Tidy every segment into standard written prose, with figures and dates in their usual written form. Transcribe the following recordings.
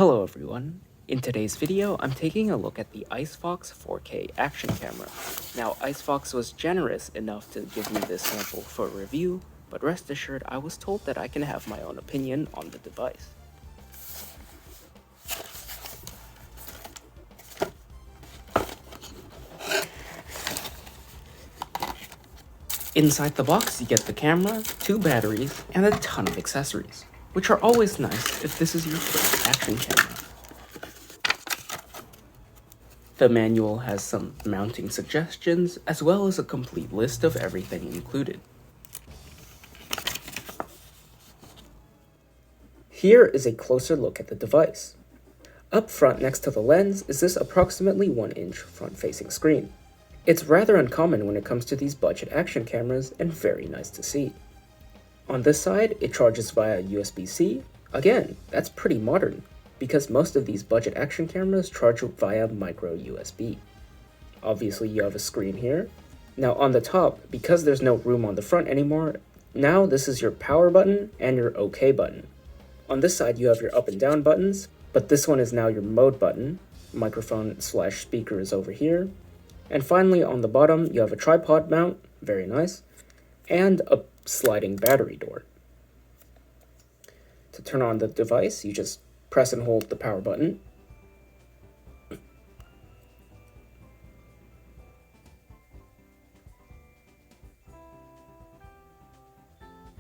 Hello everyone. In today's video, I'm taking a look at the ICEFOX 4K action camera. Now, ICEFOX was generous enough to give me this sample for review, but rest assured I was told that I can have my own opinion on the device. Inside the box, you get the camera, 2 batteries, and a ton of accessories, which are always nice if this is your first action camera. The manual has some mounting suggestions, as well as a complete list of everything included. Here is a closer look at the device. Up front next to the lens is this approximately 1-inch front-facing screen. It's rather uncommon when it comes to these budget action cameras and very nice to see. On this side, it charges via USB-C. Again, that's pretty modern, because most of these budget action cameras charge via micro USB. Obviously, you have a screen here. Now on the top, because there's no room on the front anymore, now this is your power button and your OK button. On this side, you have your up and down buttons, but this one is now your mode button. Microphone/speaker is over here. And finally, on the bottom, you have a tripod mount, very nice, and a sliding battery door. To turn on the device, you just press and hold the power button.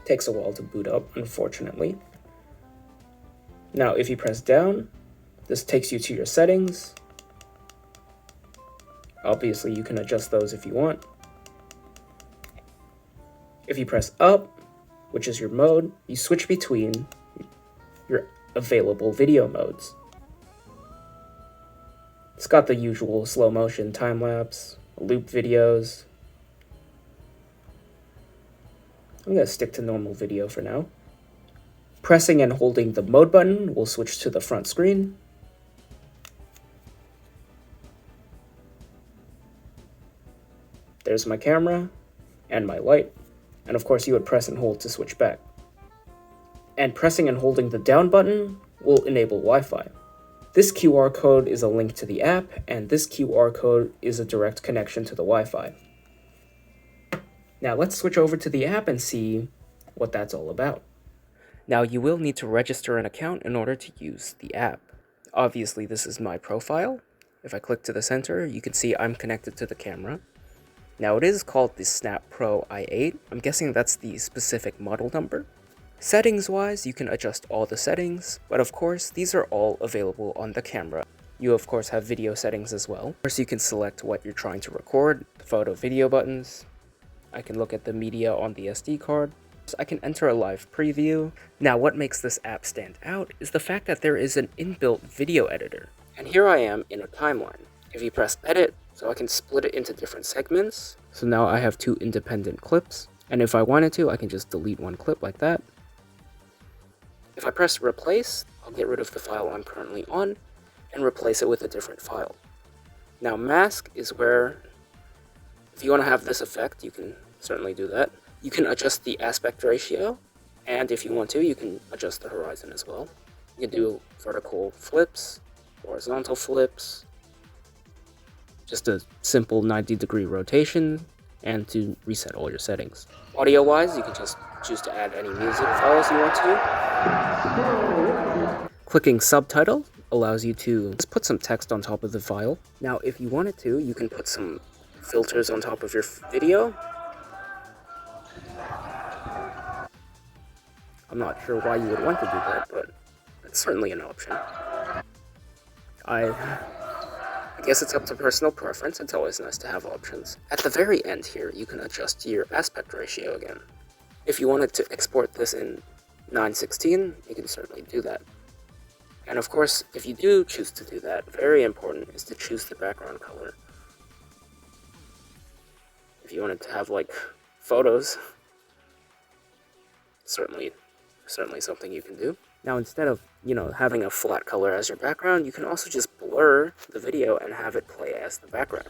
Takes a while to boot up, unfortunately. Now, if you press down, this takes you to your settings. Obviously, you can adjust those if you want. If you press up, which is your mode, you switch between your available video modes. It's got the usual slow motion, time-lapse, loop videos. I'm going to stick to normal video for now. Pressing and holding the mode button will switch to the front screen. There's my camera and my light, and of course you would press and hold to switch back. And pressing and holding the down button will enable Wi-Fi. This QR code is a link to the app, and this QR code is a direct connection to the Wi-Fi. Now let's switch over to the app and see what that's all about. Now you will need to register an account in order to use the app. Obviously this is my profile. If I click to the center, you can see I'm connected to the camera. Now it is called the Snap Pro i8. I'm guessing that's the specific model number. Settings-wise, you can adjust all the settings, but of course, these are all available on the camera. You of course have video settings as well. Of course, you can select what you're trying to record, photo, video buttons. I can look at the media on the SD card. So I can enter a live preview. Now what makes this app stand out is the fact that there is an inbuilt video editor. And here I am in a timeline. If you press edit, so I can split it into different segments. So now I have 2 independent clips. And if I wanted to, I can just delete one clip like that. If I press replace, I'll get rid of the file I'm currently on and replace it with a different file. Now mask is where, if you want to have this effect, you can certainly do that. You can adjust the aspect ratio, and if you want to, you can adjust the horizon as well. You can do vertical flips, horizontal flips, just a simple 90-degree rotation, and to reset all your settings. Audio-wise, you can just choose to add any music files you want to. Clicking subtitle allows you to just put some text on top of the file. Now, if you wanted to, you can put some filters on top of your video. I'm not sure why you would want to do that, but it's certainly an option. I guess it's up to personal preference. It's always nice to have options. At the very end here, you can adjust your aspect ratio again. If you wanted to export this in 9:16, you can certainly do that. And of course, if you do choose to do that, very important is to choose the background color. If you wanted to have like photos, certainly something you can do. Now instead of, having a flat color as your background, you can also just blur the video and have it play as the background.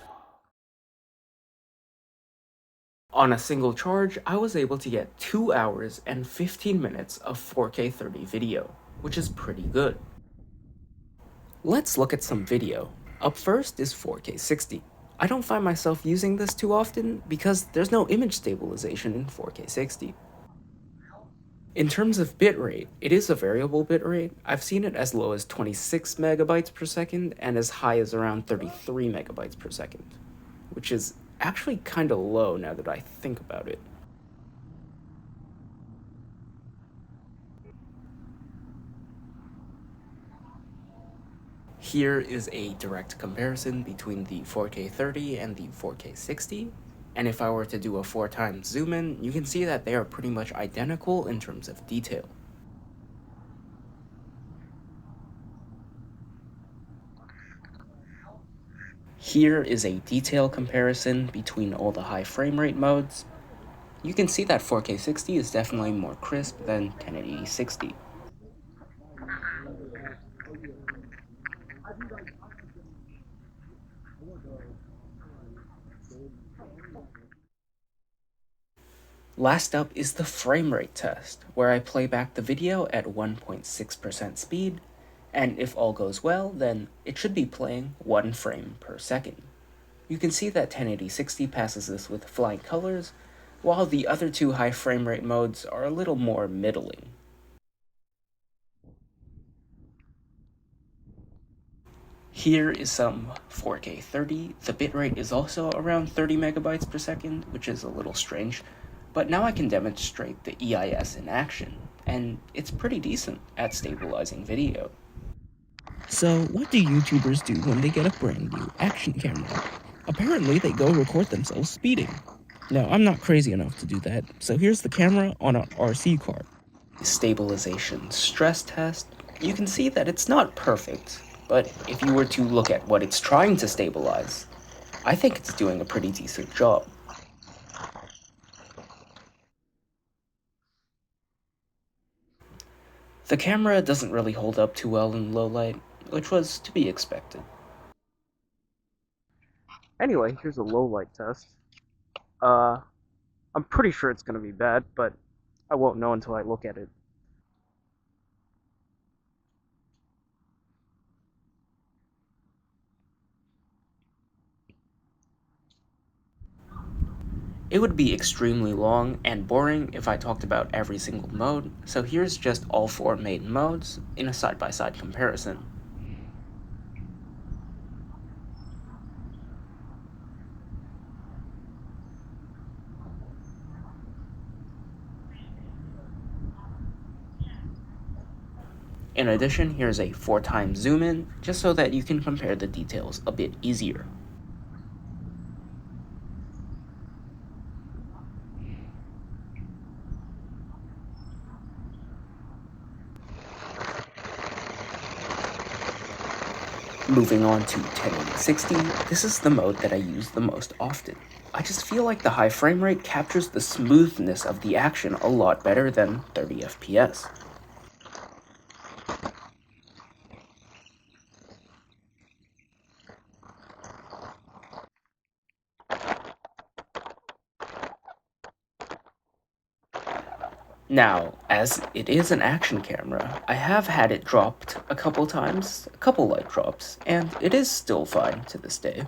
On a single charge, I was able to get 2 hours and 15 minutes of 4K 30 video, which is pretty good. Let's look at some video. Up first is 4K 60. I don't find myself using this too often because there's no image stabilization in 4K 60. In terms of bitrate, it is a variable bitrate. I've seen it as low as 26 megabytes per second and as high as around 33 megabytes per second, which is actually kinda low now that I think about it. Here is a direct comparison between the 4K 30 and the 4K 60. And if I were to do a 4 times zoom in, you can see that they are pretty much identical in terms of detail. Here is a detail comparison between all the high frame rate modes. You can see that 4K 60 is definitely more crisp than 1080 60. Last up is the frame rate test, where I play back the video at 1.6% speed, and if all goes well, then it should be playing 1 frame per second. You can see that 1080 60 passes this with flying colors, while the other two high frame rate modes are a little more middling. Here is some 4K 30. The bitrate is also around 30 megabytes per second, which is a little strange, but now I can demonstrate the EIS in action, and it's pretty decent at stabilizing video. So, what do YouTubers do when they get a brand new action camera? Apparently, they go record themselves speeding. Now, I'm not crazy enough to do that, so here's the camera on an RC card. Stabilization stress test, you can see that it's not perfect, but if you were to look at what it's trying to stabilize, I think it's doing a pretty decent job. The camera doesn't really hold up too well in low light, which was to be expected. Anyway, here's a low light test. I'm pretty sure it's gonna be bad, but I won't know until I look at it. It would be extremely long and boring if I talked about every single mode, so here's just all 4 main modes in a side-by-side comparison. In addition, here's a 4 times zoom in, just so that you can compare the details a bit easier. Moving on to 1080-60, this is the mode that I use the most often. I just feel like the high frame rate captures the smoothness of the action a lot better than 30 FPS. Now, as it is an action camera, I have had it dropped a couple times, a couple light drops, and it is still fine to this day.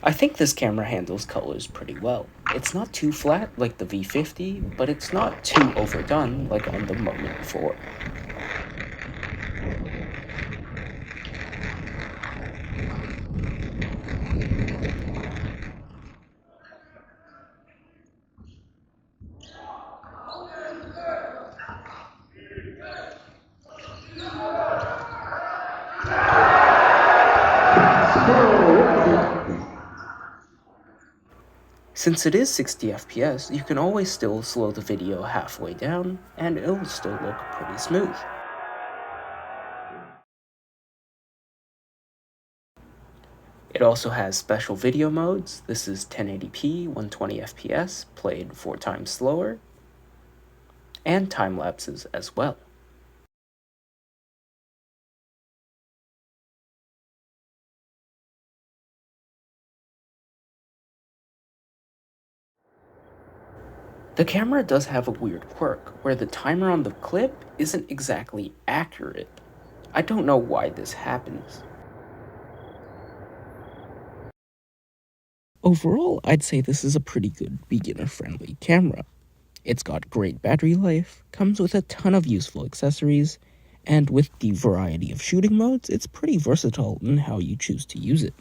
I think this camera handles colors pretty well. It's not too flat like the V50, but it's not too overdone like on the Moment 4. Since it is 60 FPS, you can always still slow the video halfway down, and it'll still look pretty smooth. It also has special video modes. This is 1080p, 120 FPS, played 4 times slower, and time lapses as well. The camera does have a weird quirk, where the timer on the clip isn't exactly accurate. I don't know why this happens. Overall, I'd say this is a pretty good beginner-friendly camera. It's got great battery life, comes with a ton of useful accessories, and with the variety of shooting modes, it's pretty versatile in how you choose to use it.